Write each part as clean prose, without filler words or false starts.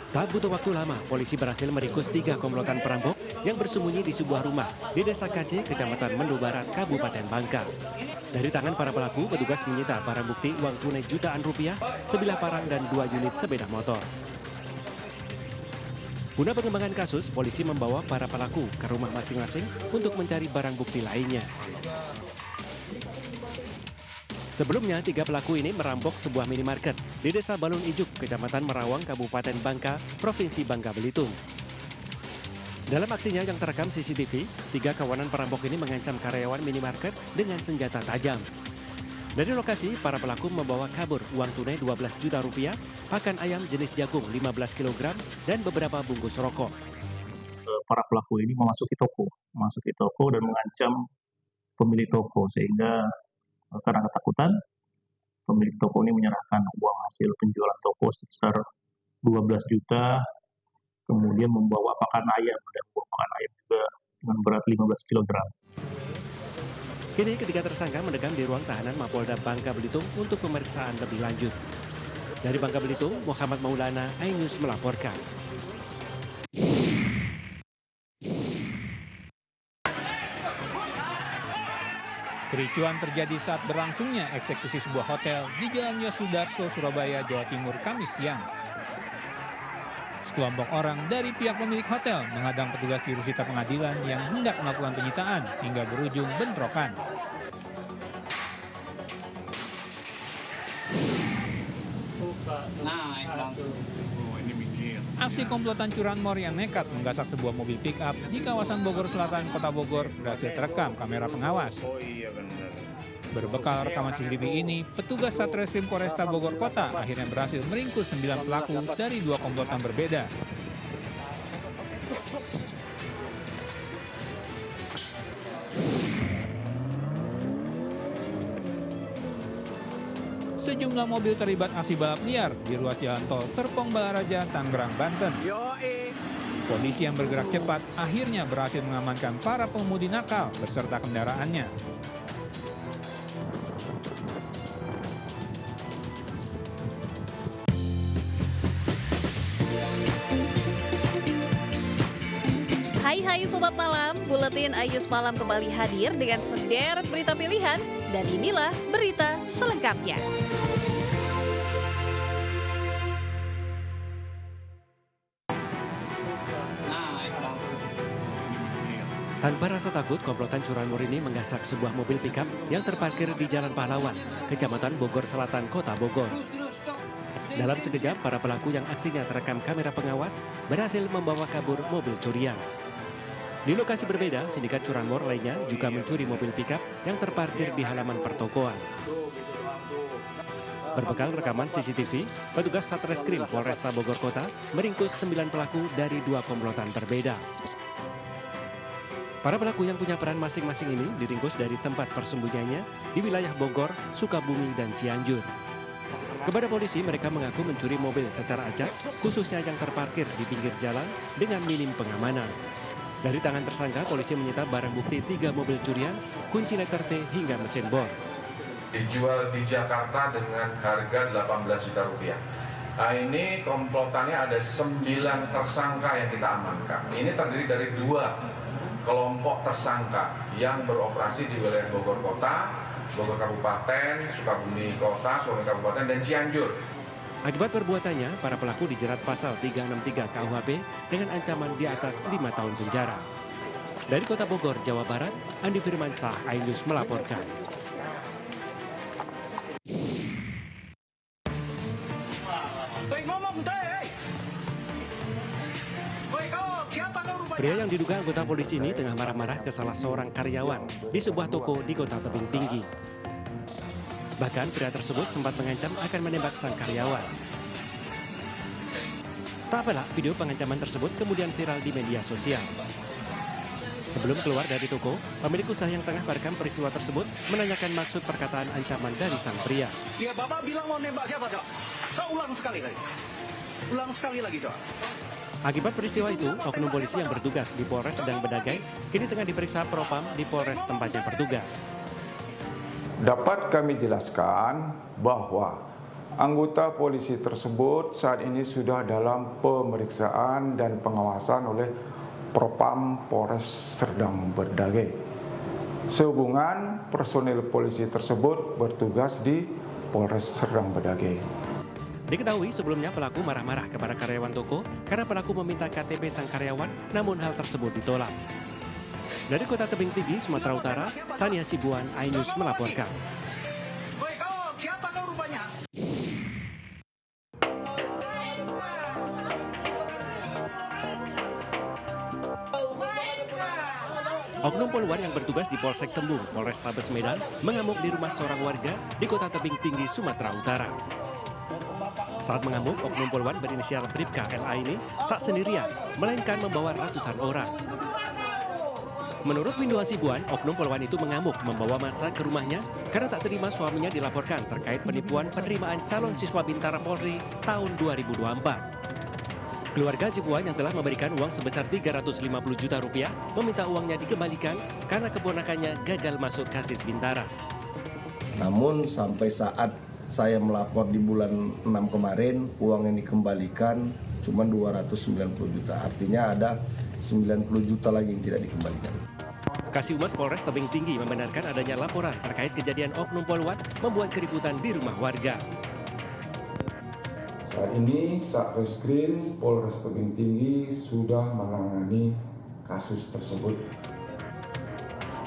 Tak butuh waktu lama, polisi berhasil meringkus 3 komplotan perampok yang bersembunyi di sebuah rumah di Desa Kace, Kecamatan Mendo Barat, Kabupaten Bangka. Dari tangan para pelaku, petugas menyita barang bukti uang tunai jutaan rupiah, sebilah parang dan 2 unit sepeda motor. Guna pengembangan kasus, polisi membawa para pelaku ke rumah masing-masing untuk mencari barang bukti lainnya. Sebelumnya, 3 pelaku ini merampok sebuah minimarket di Desa Balun Ijuk, Kecamatan Merawang, Kabupaten Bangka, Provinsi Bangka Belitung. Dalam aksinya yang terekam CCTV, 3 kawanan perampok ini mengancam karyawan minimarket dengan senjata tajam. Dari lokasi, para pelaku membawa kabur uang tunai 12 juta rupiah, pakan ayam jenis jagung 15 kg, dan beberapa bungkus rokok. Para pelaku ini memasuki toko dan mengancam pemilik toko, sehingga karena ketakutan, pemilik toko ini menyerahkan uang hasil penjualan toko sebesar 12 juta, kemudian membawa pakan ayam, dan pakan ayam juga dengan berat 15 kg. Kini ketiga tersangka mendekam di ruang tahanan Mapolda Bangka Belitung untuk pemeriksaan lebih lanjut. Dari Bangka Belitung, Muhammad Maulana, iNews melaporkan. Kericuan terjadi saat berlangsungnya eksekusi sebuah hotel di Jalan Yosudarso, Surabaya, Jawa Timur, Kamis siang. Sekelompok orang dari pihak pemilik hotel menghadang petugas jurusita pengadilan yang hendak melakukan penyitaan hingga berujung bentrokan. Aksi komplotan curanmor yang nekat menggasak sebuah mobil pick-up di kawasan Bogor Selatan, Kota Bogor berhasil terekam kamera pengawas. Berbekal rekaman CCTV ini, petugas Satreskrim Polresta Bogor Kota akhirnya berhasil meringkus 9 pelaku dari 2 komplotan berbeda. Sejumlah mobil terlibat aksi balap liar di ruas jalan tol Serpong Balaraja, Tangerang, Banten. Polisi yang bergerak cepat akhirnya berhasil mengamankan para pengemudi nakal beserta kendaraannya. Hai Sobat Malam, Buletin iNews Malam kembali hadir dengan sederet berita pilihan. Dan inilah berita selengkapnya. Tanpa rasa takut, komplotan curanmor ini menggasak sebuah mobil pickup yang terparkir di Jalan Pahlawan, Kecamatan Bogor Selatan, Kota Bogor. Dalam sekejap, para pelaku yang aksinya terekam kamera pengawas berhasil membawa kabur mobil curian. Di lokasi berbeda, sindikat curanmor lainnya juga mencuri mobil pickup yang terparkir di halaman pertokoan. Berbekal rekaman CCTV, petugas Satreskrim Polresta Bogor Kota meringkus 9 pelaku dari 2 komplotan berbeda. Para pelaku yang punya peran masing-masing ini diringkus dari tempat persembunyiannya di wilayah Bogor, Sukabumi, dan Cianjur. Kepada polisi, mereka mengaku mencuri mobil secara acak, khususnya yang terparkir di pinggir jalan dengan minim pengamanan. Dari tangan tersangka, polisi menyita barang bukti 3 mobil curian, kunci letter T hingga mesin bor. Dijual di Jakarta dengan harga 18 juta rupiah. Nah, ini komplotannya ada 9 tersangka yang kita amankan. Ini terdiri dari 2 kelompok tersangka yang beroperasi di wilayah Bogor Kota, Bogor Kabupaten, Sukabumi Kota, Sukabumi Kabupaten, dan Cianjur. Akibat perbuatannya, para pelaku dijerat pasal 363 KUHP dengan ancaman di atas 5 tahun penjara. Dari Kota Bogor, Jawa Barat, Andi Firmansyah, iNews melaporkan. Pria yang diduga anggota polisi ini tengah marah-marah ke salah seorang karyawan di sebuah toko di Kota Tebing Tinggi. Bahkan pria tersebut sempat mengancam akan menembak sang karyawan. Tak apalah, video pengancaman tersebut kemudian viral di media sosial. Sebelum keluar dari toko, pemilik usaha yang tengah merekam peristiwa tersebut menanyakan maksud perkataan ancaman dari sang pria. Ya, Bapak bilang mau nembak siapa, Cok? Kau ulang sekali lagi. Ulang sekali lagi, Cok. Akibat peristiwa itu, oknum polisi yang bertugas di Polres Sedang Bedagai kini tengah diperiksa Propam di Polres tempatnya bertugas. Dapat kami jelaskan bahwa anggota polisi tersebut saat ini sudah dalam pemeriksaan dan pengawasan oleh Propam Polres Serdang Bedagai. Sehubungan personil polisi tersebut bertugas di Polres Serdang Bedagai. Diketahui sebelumnya pelaku marah-marah kepada karyawan toko karena pelaku meminta KTP sang karyawan, namun hal tersebut ditolak. Dari Kota Tebing Tinggi, Sumatera Utara, Sania Sibuan, iNews melaporkan. Woi kau, siapa kau rupanya? Oknum poluan yang bertugas di Polsek Tembung, Polrestabes Medan, mengamuk di rumah seorang warga di Kota Tebing Tinggi, Sumatera Utara. Saat mengamuk, oknum poluan berinisial Bribka LA ini tak sendirian, melainkan membawa ratusan orang. Menurut Windu Hasibuan, oknum poluan itu mengamuk membawa massa ke rumahnya karena tak terima suaminya dilaporkan terkait penipuan penerimaan calon siswa Bintara Polri tahun 2024. Keluarga Hasibuan yang telah memberikan uang sebesar 350 juta rupiah meminta uangnya dikembalikan karena keponakannya gagal masuk KASIS Bintara. Namun sampai saat saya melapor di bulan 6 kemarin, uang yang dikembalikan cuma 290 juta. Artinya ada 90 juta lagi yang tidak dikembalikan. Kasihumas Polres Tebing Tinggi membenarkan adanya laporan terkait kejadian oknum poluan membuat keributan di rumah warga. Saat ini Satreskrim Polres Tebing Tinggi sudah menangani kasus tersebut.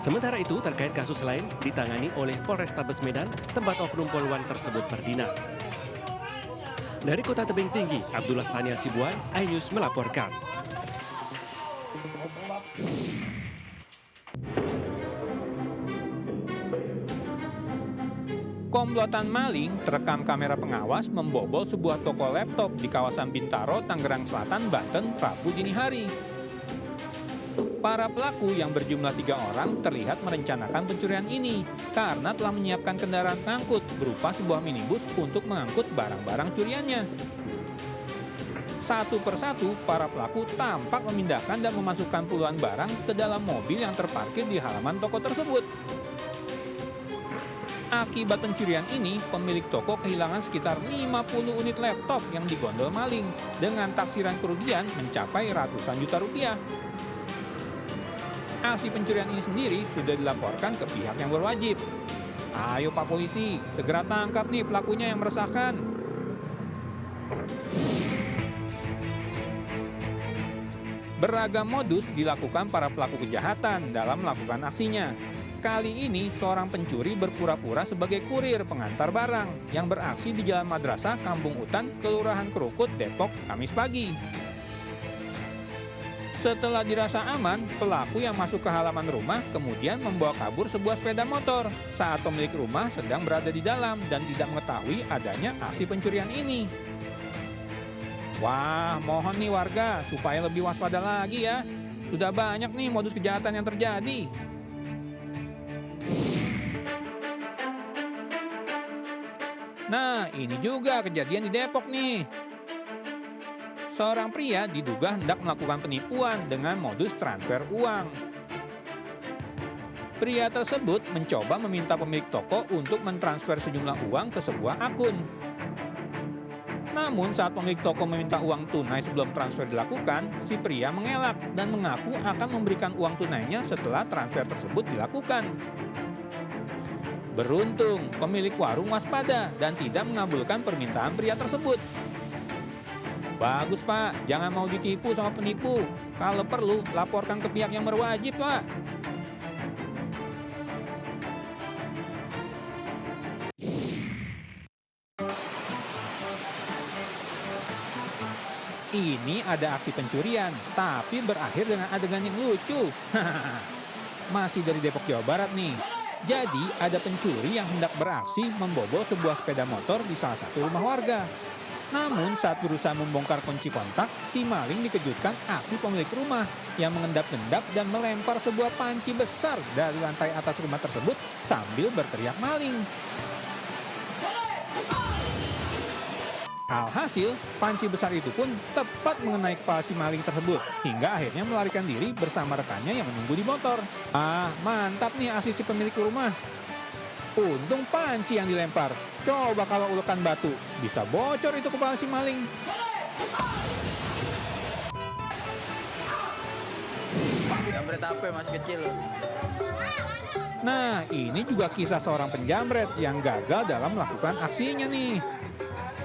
Sementara itu, terkait kasus lain ditangani oleh Polrestabes Medan, tempat oknum poluan tersebut berdinas. Dari Kota Tebing Tinggi, Abdullah Sania Sibuan, iNews melaporkan. Komplotan maling terekam kamera pengawas membobol sebuah toko laptop di kawasan Bintaro, Tangerang Selatan, Banten, Rabu dini hari. Para pelaku yang berjumlah 3 orang terlihat merencanakan pencurian ini karena telah menyiapkan kendaraan pengangkut berupa sebuah minibus untuk mengangkut barang-barang curiannya. Satu persatu, para pelaku tampak memindahkan dan memasukkan puluhan barang ke dalam mobil yang terparkir di halaman toko tersebut. Akibat pencurian ini, pemilik toko kehilangan sekitar 50 unit laptop yang digondol maling dengan taksiran kerugian mencapai ratusan juta rupiah. Aksi pencurian ini sendiri sudah dilaporkan ke pihak yang berwajib. Ayo Pak Polisi, segera tangkap nih pelakunya yang meresahkan. Beragam modus dilakukan para pelaku kejahatan dalam melakukan aksinya. Kali ini, seorang pencuri berpura-pura sebagai kurir pengantar barang yang beraksi di Jalan Madrasah Kampung Utan, Kelurahan Kerukut, Depok, Kamis pagi. Setelah dirasa aman, pelaku yang masuk ke halaman rumah kemudian membawa kabur sebuah sepeda motor saat pemilik rumah sedang berada di dalam dan tidak mengetahui adanya aksi pencurian ini. Wah, mohon nih warga supaya lebih waspada lagi ya. Sudah banyak nih modus kejahatan yang terjadi. Nah, ini juga kejadian di Depok nih. Seorang pria diduga hendak melakukan penipuan dengan modus transfer uang. Pria tersebut mencoba meminta pemilik toko untuk mentransfer sejumlah uang ke sebuah akun. Namun saat pemilik toko meminta uang tunai sebelum transfer dilakukan, si pria mengelak dan mengaku akan memberikan uang tunainya setelah transfer tersebut dilakukan. Beruntung, pemilik warung waspada dan tidak mengabulkan permintaan pria tersebut. Bagus Pak, jangan mau ditipu sama penipu. Kalau perlu, laporkan ke pihak yang berwajib Pak. Ini ada aksi pencurian, tapi berakhir dengan adegan yang lucu. Masih dari Depok, Jawa Barat nih. Jadi, ada pencuri yang hendak beraksi membobol sebuah sepeda motor di salah satu rumah warga. Namun, saat berusaha membongkar kunci kontak, si maling dikejutkan aksi pemilik rumah yang mengendap-endap dan melempar sebuah panci besar dari lantai atas rumah tersebut sambil berteriak maling. Alhasil, panci besar itu pun tepat mengenai kepala si maling tersebut, hingga akhirnya melarikan diri bersama rekannya yang menunggu di motor. Ah, mantap nih aksi si pemilik rumah. Untung panci yang dilempar. Coba kalau ulekan batu, bisa bocor itu kepala si maling. Jambret apa masih kecil? Nah, ini juga kisah seorang penjamret yang gagal dalam melakukan aksinya nih.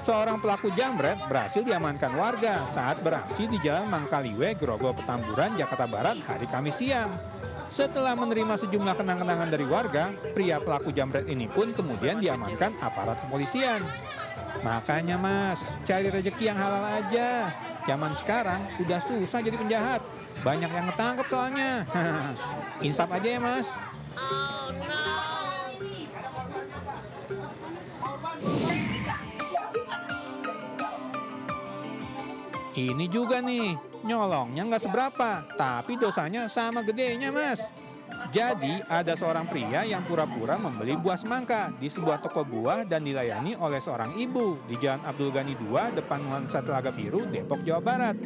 Seorang pelaku jambret berhasil diamankan warga saat beraksi di Jalan Mangkaliwe, Grogol, Petamburan, Jakarta Barat hari Kamis siang. Setelah menerima sejumlah kenang-kenangan dari warga, pria pelaku jambret ini pun kemudian diamankan aparat kepolisian. Makanya mas, cari rezeki yang halal aja. Zaman sekarang udah susah jadi penjahat. Banyak yang ketangkep soalnya. Insaf aja ya mas. Oh no. Ini juga nih, nyolongnya nggak seberapa, tapi dosanya sama gedenya mas. Jadi ada seorang pria yang pura-pura membeli buah semangka di sebuah toko buah dan dilayani oleh seorang ibu di Jalan Abdul Ghani 2 depan Nuansa Telaga Biru, Depok, Jawa Barat.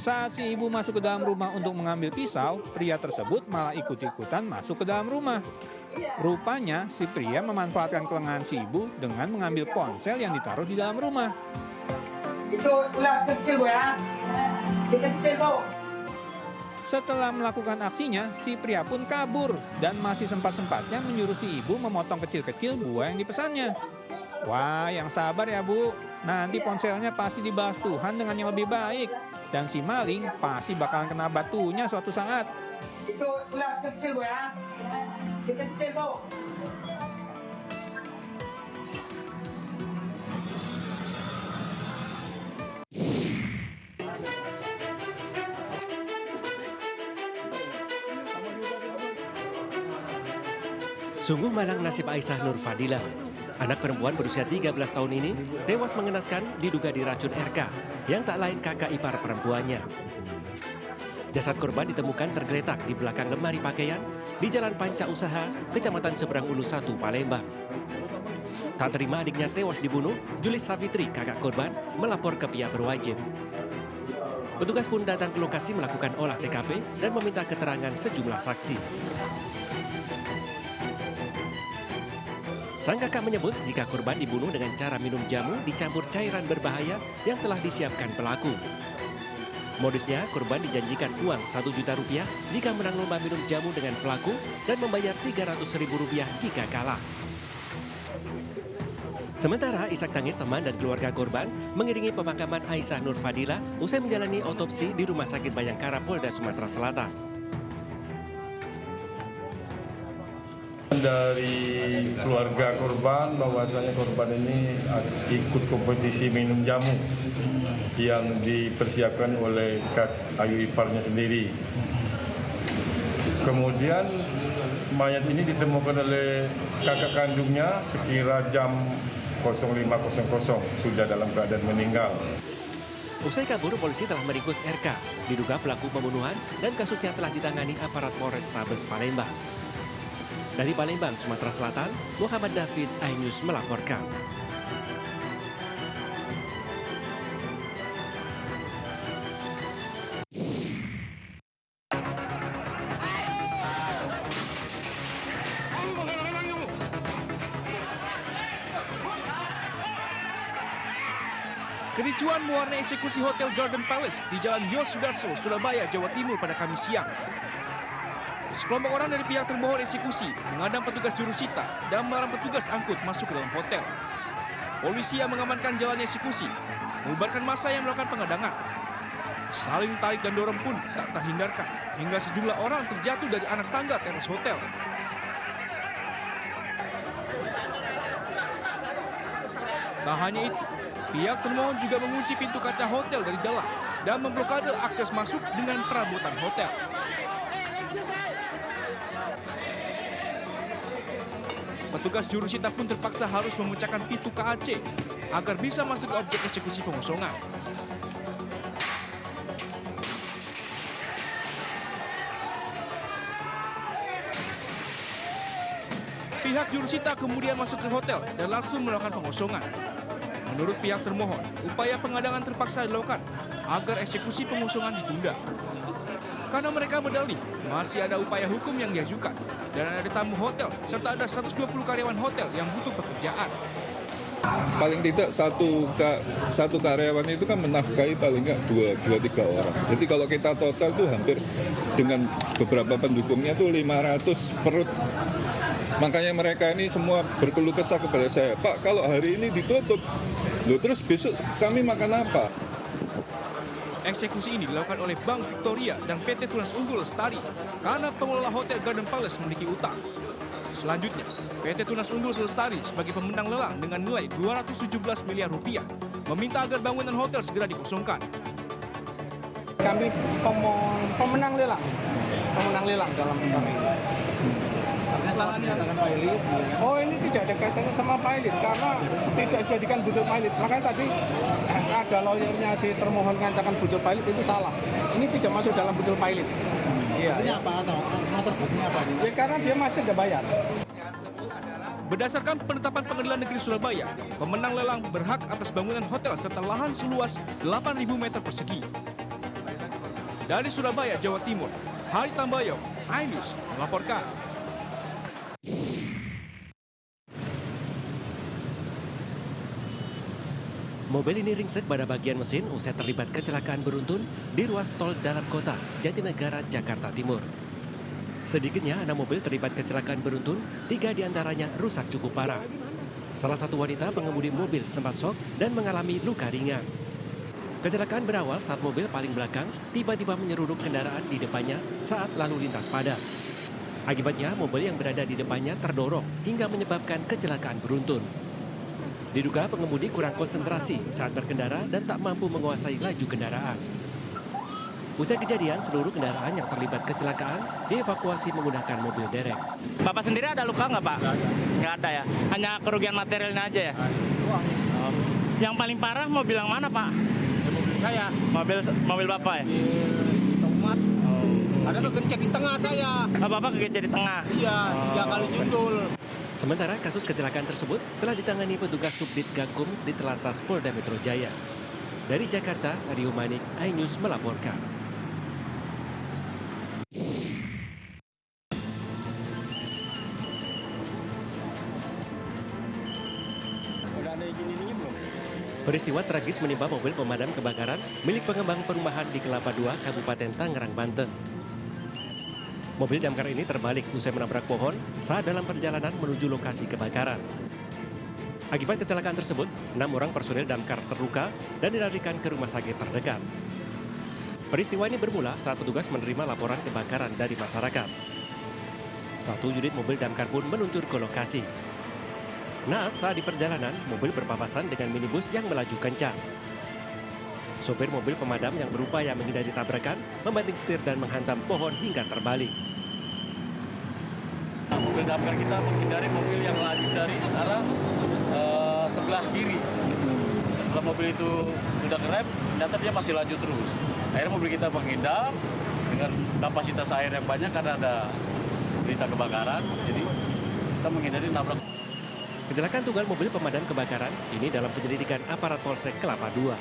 Saat si ibu masuk ke dalam rumah untuk mengambil pisau, pria tersebut malah ikut-ikutan masuk ke dalam rumah. Rupanya si pria memanfaatkan kelengahan si ibu dengan mengambil ponsel yang ditaruh di dalam rumah. Itu ular kecil bu ya, kecil bu. Setelah melakukan aksinya, si pria pun kabur dan masih sempat-sempatnya menyuruh si ibu memotong kecil-kecil buah yang dipesannya. Wah, yang sabar ya bu, nanti ponselnya pasti dibalas Tuhan dengan yang lebih baik. Dan si maling pasti bakalan kena batunya suatu saat. Itu ular kecil bu ya, kecil bu. Sungguh malang nasib Aisyah Nur Fadilah. Anak perempuan berusia 13 tahun ini tewas mengenaskan diduga diracun RK yang tak lain kakak ipar perempuannya. Jasad korban ditemukan tergeletak di belakang lemari pakaian di Jalan Panca Usaha, Kecamatan Seberang Ulu 1, Palembang. Tak terima adiknya tewas dibunuh, Julis Safitri, kakak korban, melapor ke pihak berwajib. Petugas pun datang ke lokasi melakukan olah TKP dan meminta keterangan sejumlah saksi. Sang kakak menyebut jika korban dibunuh dengan cara minum jamu dicampur cairan berbahaya yang telah disiapkan pelaku. Modusnya, korban dijanjikan uang Rp1 juta jika menang lomba minum jamu dengan pelaku dan membayar Rp300.000 jika kalah. Sementara isak tangis teman dan keluarga korban mengiringi pemakaman Aisyah Nur Fadilah usai menjalani otopsi di Rumah Sakit Bayangkara, Polda Sumatera Selatan. Dari keluarga korban bahwasanya korban ini ikut kompetisi minum jamu yang dipersiapkan oleh ayu iparnya sendiri. Kemudian mayat ini ditemukan oleh kakak kandungnya sekira jam 05.00 sudah dalam keadaan meninggal. Usai kabur, polisi telah meringkus RK, diduga pelaku pembunuhan dan kasusnya telah ditangani aparat Polrestabes Palembang. Dari Palembang, Sumatera Selatan, Muhammad David, iNews melaporkan. Kericuan mewarnai eksekusi Hotel Garden Palace di Jalan Yosudarso, Surabaya, Jawa Timur pada Kamis siang. Sekelompok orang dari pihak termohon eksekusi mengadang petugas jurusita dan melarang petugas angkut masuk ke dalam hotel. Polisi yang mengamankan jalannya eksekusi membubarkan massa yang melakukan pengadangan. Saling tarik dan dorong pun tak terhindarkan hingga sejumlah orang terjatuh dari anak tangga teras hotel. Tak hanya itu, pihak termohon juga mengunci pintu kaca hotel dari dalam dan memblokade akses masuk dengan perabotan hotel. Petugas jurusita pun terpaksa harus memecahkan pintu KAC agar bisa masuk ke objek eksekusi pengosongan. Pihak jurusita kemudian masuk ke hotel dan langsung melakukan pengosongan. Menurut pihak termohon, upaya pengadangan terpaksa dilakukan agar eksekusi pengosongan ditunda. Karena mereka berdalih, masih ada upaya hukum yang diajukan dan ada tamu hotel serta ada 120 karyawan hotel yang butuh pekerjaan. Paling tidak satu karyawan itu kan menafkahi paling nggak 2-3 orang. Jadi kalau kita total tuh hampir dengan beberapa pendukungnya tuh 500 perut. Makanya mereka ini semua berkeluh kesah kepada saya, Pak, kalau hari ini ditutup, loh terus besok kami makan apa? Eksekusi ini dilakukan oleh Bank Victoria dan PT Tunas Unggul Lestari karena pengelola Hotel Garden Palace memiliki utang. Selanjutnya, PT Tunas Unggul Lestari sebagai pemenang lelang dengan nilai 217 miliar rupiah meminta agar bangunan hotel segera dikosongkan. Kami pemenang lelang dalam tentang ini. Oh, ini tidak ada kaitannya sama pilot karena tidak dijadikan butuh pilot. Makanya tadi ada lawyernya si termohon mengatakan butuh pilot itu salah. Ini tidak masuk dalam butuh pilot. Iya. Ini apa atau terbuktinya apa? Ya karena dia masih tidak bayar. Berdasarkan penetapan Pengadilan Negeri Surabaya, pemenang lelang berhak atas bangunan hotel serta lahan seluas 8.000 meter persegi. Dari Surabaya, Jawa Timur, Hari Tambayong, iNews melaporkan. Mobil ini ringsek pada bagian mesin usai terlibat kecelakaan beruntun di ruas tol dalam kota Jatinegara, Jakarta Timur. Sedikitnya 6 mobil terlibat kecelakaan beruntun, 3 diantaranya rusak cukup parah. Salah satu wanita pengemudi mobil sempat shock dan mengalami luka ringan. Kecelakaan berawal saat mobil paling belakang tiba-tiba menyeruduk kendaraan di depannya saat lalu lintas padat. Akibatnya mobil yang berada di depannya terdorong hingga menyebabkan kecelakaan beruntun. Diduga pengemudi kurang konsentrasi saat berkendara dan tak mampu menguasai laju kendaraan. Usai kejadian, seluruh kendaraan yang terlibat kecelakaan dievakuasi menggunakan mobil derek. Bapak sendiri ada luka nggak, Pak? Nggak ada ya? Hanya kerugian materialnya aja ya? Yang paling parah mobil yang mana, Pak? Mobil saya. Mobil Bapak ya? Tomat. Ada kegencet di tengah saya. Bapak kegencet di tengah? Iya, 3 kali nyundul. Sementara kasus kecelakaan tersebut telah ditangani petugas Subdit Gakum di Telantas Polda Metro Jaya. Dari Jakarta, Adi Humanik, iNews melaporkan. Peristiwa tragis menimpa mobil pemadam kebakaran milik pengembang perumahan di Kelapa II, Kabupaten Tangerang, Banten. Mobil damkar ini terbalik usai menabrak pohon saat dalam perjalanan menuju lokasi kebakaran. Akibat kecelakaan tersebut, 6 orang personil damkar terluka dan dilarikan ke rumah sakit terdekat. Peristiwa ini bermula saat petugas menerima laporan kebakaran dari masyarakat. 1 unit mobil damkar pun meluncur ke lokasi. Naas saat di perjalanan, mobil berpapasan dengan minibus yang melaju kencang. Sopir mobil pemadam yang berupaya menghindari tabrakan membanting setir dan menghantam pohon hingga terbalik. Mobil damkar kita menghindari mobil yang melaju dari arah sebelah kiri. Setelah mobil itu sudah ngerem, ternyata dia masih laju terus. Akhirnya mobil kita menghindar dengan kapasitas air yang banyak karena ada berita kebakaran. Jadi kita menghindari nabrak. Kecelakaan tunggal mobil pemadam kebakaran ini dalam penyelidikan aparat Polsek Kelapa II.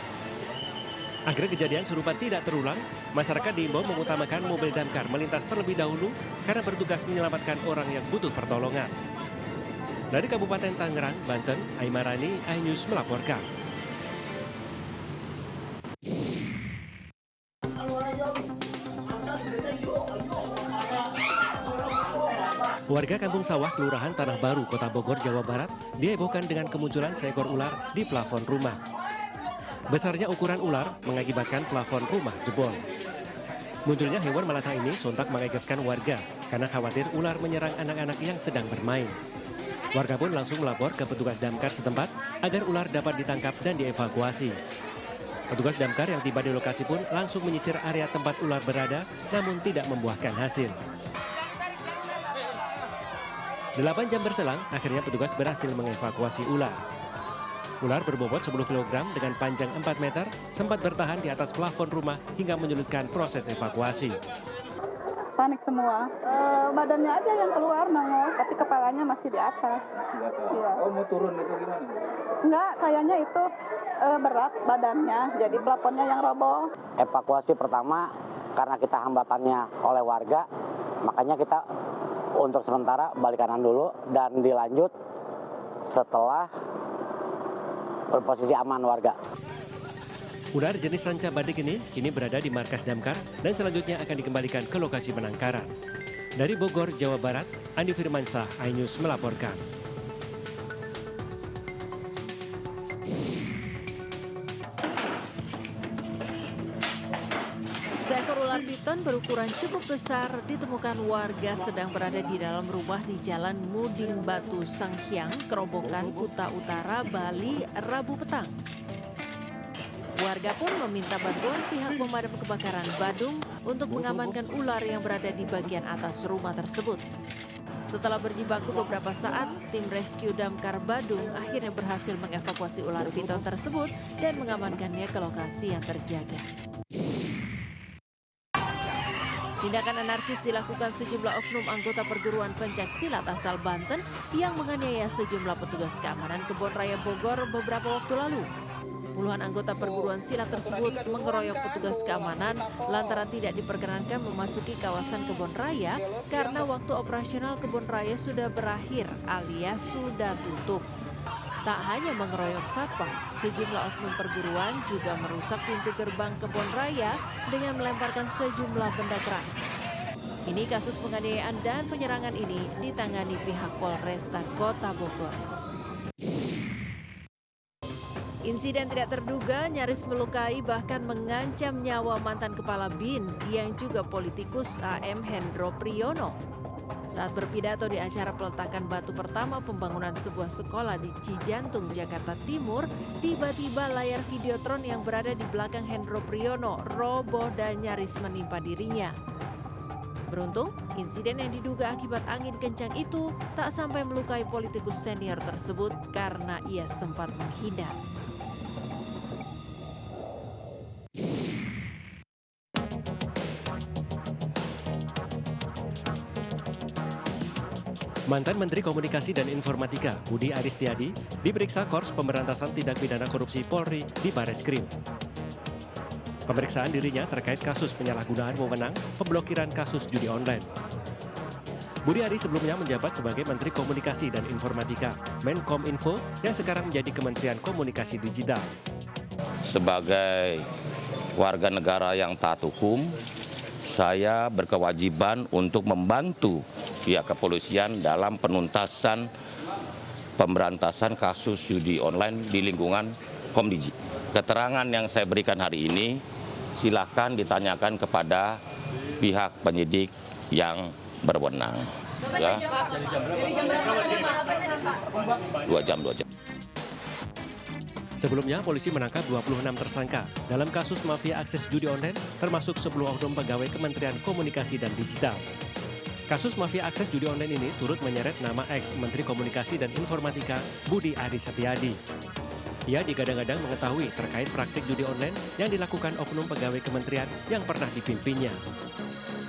Agar kejadian serupa tidak terulang, masyarakat diimbau mengutamakan mobil damkar melintas terlebih dahulu karena bertugas menyelamatkan orang yang butuh pertolongan. Dari Kabupaten Tangerang, Banten, Aimarani, iNews melaporkan. Warga Kampung Sawah, Kelurahan Tanah Baru, Kota Bogor, Jawa Barat, dihebohkan dengan kemunculan seekor ular di plafon rumah. Besarnya ukuran ular mengakibatkan plafon rumah jebol. Munculnya hewan melata ini sontak mengagetkan warga karena khawatir ular menyerang anak-anak yang sedang bermain. Warga pun langsung melapor ke petugas damkar setempat agar ular dapat ditangkap dan dievakuasi. Petugas damkar yang tiba di lokasi pun langsung menyisir area tempat ular berada namun tidak membuahkan hasil. 8 jam berselang, akhirnya petugas berhasil mengevakuasi ular. Ular berbobot 10 kg dengan panjang 4 meter sempat bertahan di atas plafon rumah hingga menyulitkan proses evakuasi. Panik semua. Badannya aja yang keluar nongol, tapi kepalanya masih di atas. Ya. Oh, mau turun itu gimana? Enggak, kayaknya itu berat badannya, jadi plafonnya yang roboh. Evakuasi pertama karena kita hambatannya oleh warga, makanya kita untuk sementara balik kanan dulu dan dilanjut setelah posisi aman warga. Ular jenis sanca badik ini kini berada di markas Damkar dan selanjutnya akan dikembalikan ke lokasi penangkaran. Dari Bogor, Jawa Barat, Andi Firmansyah, iNews melaporkan. Seekor ular piton berukuran cukup besar ditemukan warga sedang berada di dalam rumah di Jalan Muding Batu Sanghyang, Kerobokan, Kuta Utara, Bali, Rabu petang. Warga pun meminta bantuan pihak pemadam kebakaran Badung untuk mengamankan ular yang berada di bagian atas rumah tersebut. Setelah berjibaku beberapa saat, tim rescue Damkar Badung akhirnya berhasil mengevakuasi ular piton tersebut dan mengamankannya ke lokasi yang terjaga. Tindakan anarkis dilakukan sejumlah oknum anggota perguruan pencak silat asal Banten yang menganiaya sejumlah petugas keamanan Kebon Raya Bogor beberapa waktu lalu. Puluhan anggota perguruan silat tersebut mengeroyok petugas keamanan lantaran tidak diperkenankan memasuki kawasan Kebon Raya karena waktu operasional Kebon Raya sudah berakhir alias sudah tutup. Tak hanya mengeroyok satpam, sejumlah oknum perguruan juga merusak pintu gerbang Kebon Raya dengan melemparkan sejumlah benda keras. Ini kasus penganiayaan dan penyerangan ini ditangani pihak Polresta Kota Bogor. Insiden tidak terduga nyaris melukai bahkan mengancam nyawa mantan kepala BIN yang juga politikus AM Hendro Priyono. Saat berpidato di acara peletakan batu pertama pembangunan sebuah sekolah di Cijantung, Jakarta Timur, tiba-tiba layar videotron yang berada di belakang Hendro Priyono roboh dan nyaris menimpa dirinya. Beruntung, insiden yang diduga akibat angin kencang itu tak sampai melukai politikus senior tersebut karena ia sempat menghindar. Mantan Menteri Komunikasi dan Informatika Budi Aristiadi diperiksa Korps Pemberantasan Tindak Pidana Korupsi Polri di Bareskrim. Pemeriksaan dirinya terkait kasus penyalahgunaan wewenang pemblokiran kasus judi online. Budi Ari sebelumnya menjabat sebagai Menteri Komunikasi dan Informatika Menkominfo yang sekarang menjadi Kementerian Komunikasi Digital. Sebagai warga negara yang taat hukum, saya berkewajiban untuk membantu pihak kepolisian dalam penuntasan pemberantasan kasus judi online di lingkungan Komdigi. Keterangan yang saya berikan hari ini silakan ditanyakan kepada pihak penyidik yang berwenang. Ya. 2 jam. Sebelumnya, polisi menangkap 26 tersangka dalam kasus mafia akses judi online, termasuk 10 oknum pegawai Kementerian Komunikasi dan Digital. Kasus mafia akses judi online ini turut menyeret nama ex-Menteri Komunikasi dan Informatika Budi Ari Setiadi. Ia digadang-gadang mengetahui terkait praktik judi online yang dilakukan oknum pegawai kementerian yang pernah dipimpinnya.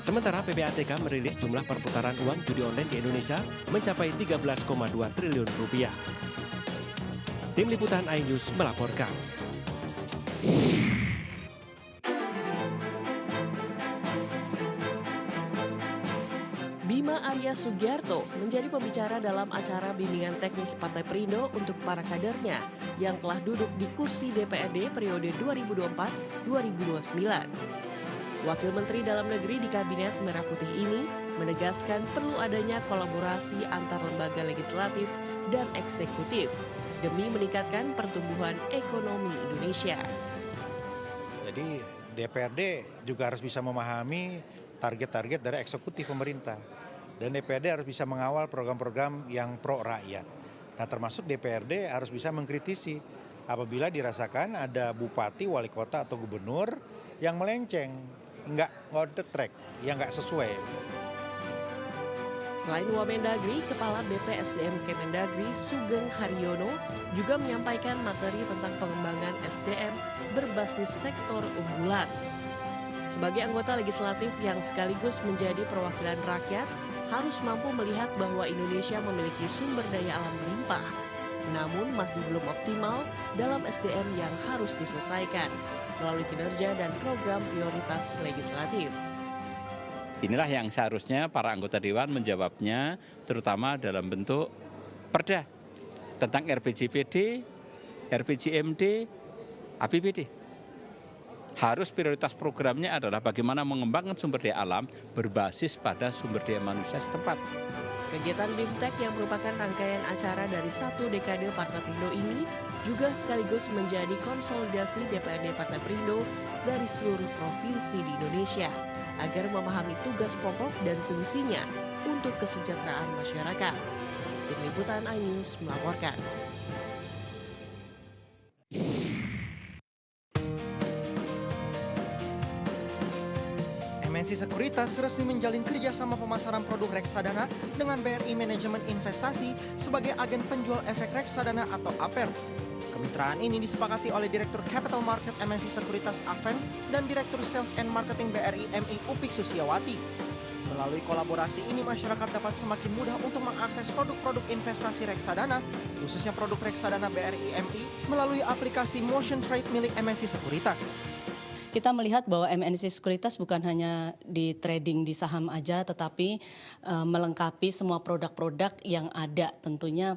Sementara PPATK merilis jumlah perputaran uang judi online di Indonesia mencapai 13,2 triliun rupiah. Tim Liputan iNews melaporkan. Bima Arya Sugiarto menjadi pembicara dalam acara bimbingan teknis Partai Perindo untuk para kadernya yang telah duduk di kursi DPRD periode 2024-2029. Wakil Menteri Dalam Negeri di Kabinet Merah Putih ini menegaskan perlu adanya kolaborasi antar lembaga legislatif dan eksekutif demi meningkatkan pertumbuhan ekonomi Indonesia. Jadi DPRD juga harus bisa memahami target-target dari eksekutif pemerintah. Dan DPRD harus bisa mengawal program-program yang pro rakyat. Nah, termasuk DPRD harus bisa mengkritisi apabila dirasakan ada bupati, wali kota atau gubernur yang melenceng, nggak on the track, yang nggak sesuai. Selain Wamendagri, Kepala BPSDM Kemendagri Sugeng Haryono juga menyampaikan materi tentang pengembangan SDM berbasis sektor unggulan. Sebagai anggota legislatif yang sekaligus menjadi perwakilan rakyat, harus mampu melihat bahwa Indonesia memiliki sumber daya alam berlimpah, namun masih belum optimal dalam SDM yang harus diselesaikan. melalui kinerja dan program prioritas legislatif. Inilah yang seharusnya para anggota Dewan menjawabnya, terutama dalam bentuk perda tentang RPJPD, RPJMD, APBD. Harus prioritas programnya adalah bagaimana mengembangkan sumber daya alam berbasis pada sumber daya manusia setempat. Kegiatan BIMTEK yang merupakan rangkaian acara dari 1 dekade Partai Perindo ini juga sekaligus menjadi konsolidasi DPRD Partai Perindo dari seluruh provinsi di Indonesia agar memahami tugas pokok dan fungsinya untuk kesejahteraan masyarakat. Tim Liputan iNews melaporkan. MNC Sekuritas resmi menjalin kerjasama pemasaran produk reksadana dengan BRI Manajemen Investasi sebagai agen penjual efek reksadana atau APER. Kemitraan ini disepakati oleh Direktur Capital Market MNC Sekuritas Aven dan Direktur Sales and Marketing BRI MI Upik Susiawati. Melalui kolaborasi ini, masyarakat dapat semakin mudah untuk mengakses produk-produk investasi reksadana, khususnya produk reksadana BRI MI, melalui aplikasi Motion Trade milik MNC Sekuritas. Kita melihat bahwa MNC Sekuritas bukan hanya di trading di saham aja, tetapi melengkapi semua produk-produk yang ada. Tentunya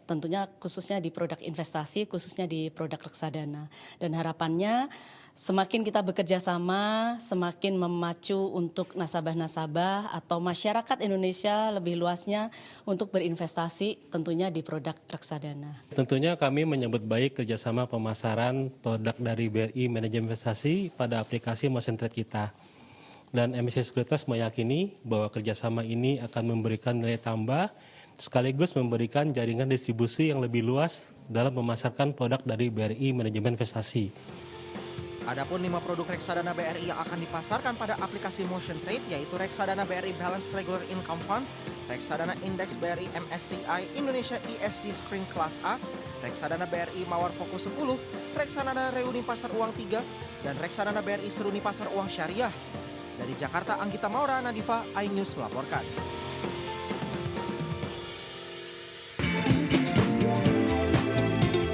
tentunya khususnya di produk investasi, khususnya di produk reksadana. Dan harapannya semakin kita bekerja sama, semakin memacu untuk nasabah-nasabah atau masyarakat Indonesia lebih luasnya untuk berinvestasi tentunya di produk reksadana. Tentunya kami menyambut baik kerjasama pemasaran produk dari BRI Manajemen Investasi pada aplikasi Motion Trade kita. Dan MNC Sekuritas meyakini bahwa kerjasama ini akan memberikan nilai tambah sekaligus memberikan jaringan distribusi yang lebih luas dalam memasarkan produk dari BRI Manajemen Investasi. Adapun 5 produk reksadana BRI yang akan dipasarkan pada aplikasi Motion Trade yaitu reksadana BRI Balance Regular Income Fund, reksadana Indeks BRI MSCI Indonesia ESG Screen Class A, reksadana BRI Mawar Fokus 10, reksadana Reuni Pasar Uang 3, dan reksadana BRI Seruni Pasar Uang Syariah. Dari Jakarta, Anggita Maura, Nadifa, iNews melaporkan.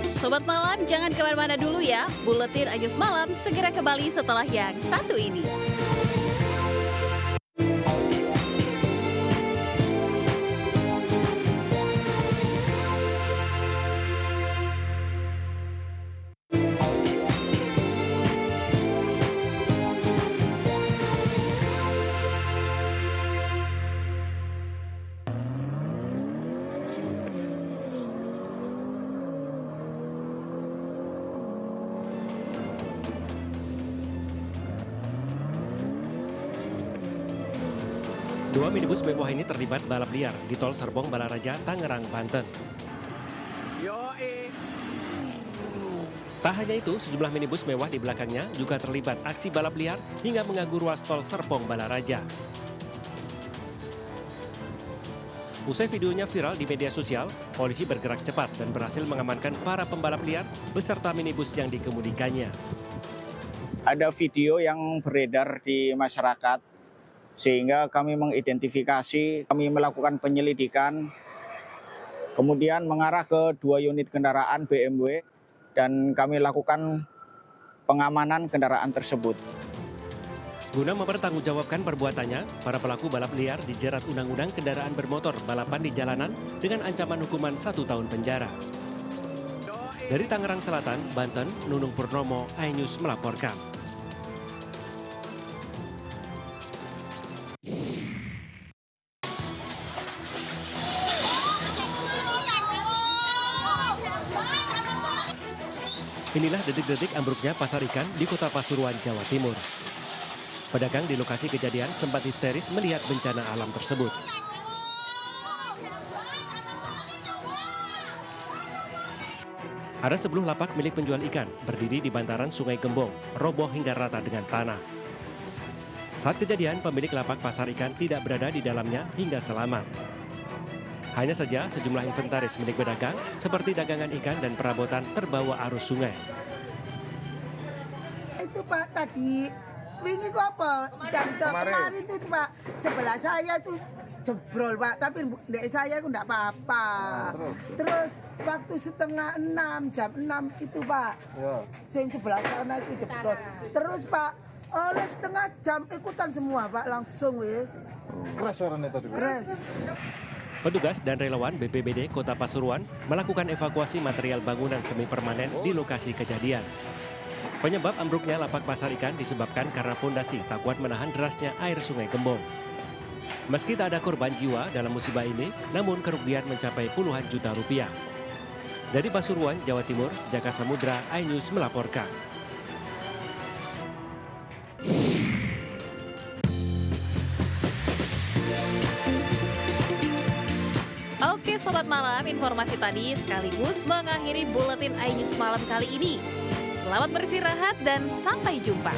Sobat Malam, jangan kemana-mana dulu ya. Buletin iNews Malam segera kembali setelah yang satu ini. Dua minibus mewah ini terlibat balap liar di Tol Serpong Balaraja, Tangerang, Banten. Tak hanya itu, sejumlah minibus mewah di belakangnya juga terlibat aksi balap liar hingga mengganggu ruas Tol Serpong Balaraja. Usai videonya viral di media sosial, polisi bergerak cepat dan berhasil mengamankan para pembalap liar beserta minibus yang dikemudikannya. Ada video yang beredar di masyarakat, sehingga kami mengidentifikasi, kami melakukan penyelidikan, kemudian mengarah ke 2 unit kendaraan BMW, dan kami lakukan pengamanan kendaraan tersebut. Guna mempertanggungjawabkan perbuatannya, para pelaku balap liar dijerat Undang-Undang Kendaraan Bermotor Balapan di Jalanan dengan ancaman hukuman 1 tahun penjara. Dari Tangerang Selatan, Banten, Nunung Purnomo, iNews melaporkan. Inilah detik-detik ambruknya pasar ikan di Kota Pasuruan, Jawa Timur. Pedagang di lokasi kejadian sempat histeris melihat bencana alam tersebut. Ada 10 lapak milik penjual ikan berdiri di bantaran Sungai Gembong, roboh hingga rata dengan tanah. Saat kejadian, pemilik lapak pasar ikan tidak berada di dalamnya hingga selamat. Hanya saja sejumlah inventaris milik pedagang seperti dagangan ikan dan perabotan terbawa arus sungai. Itu Pak tadi, wingi kok apa? Dan kemarin itu Pak, sebelah saya itu jebrol Pak, tapi dek saya itu enggak apa-apa. Terus waktu setengah 6, jam 6 itu Pak, sing sebelah sana itu jebrol. Terus Pak, oleh setengah jam ikutan semua Pak, langsung wis. Keras suaranya tadi. Keras. Petugas dan relawan BPBD Kota Pasuruan melakukan evakuasi material bangunan semi permanen di lokasi kejadian. Penyebab ambruknya lapak pasar ikan disebabkan karena fondasi tak kuat menahan derasnya air Sungai Gembong. Meski tak ada korban jiwa dalam musibah ini, namun kerugian mencapai puluhan juta rupiah. Dari Pasuruan, Jawa Timur, Jaka Samudra, iNews melaporkan. Oke Sobat Malam, informasi tadi sekaligus mengakhiri buletin iNews malam kali ini. Selamat beristirahat dan sampai jumpa.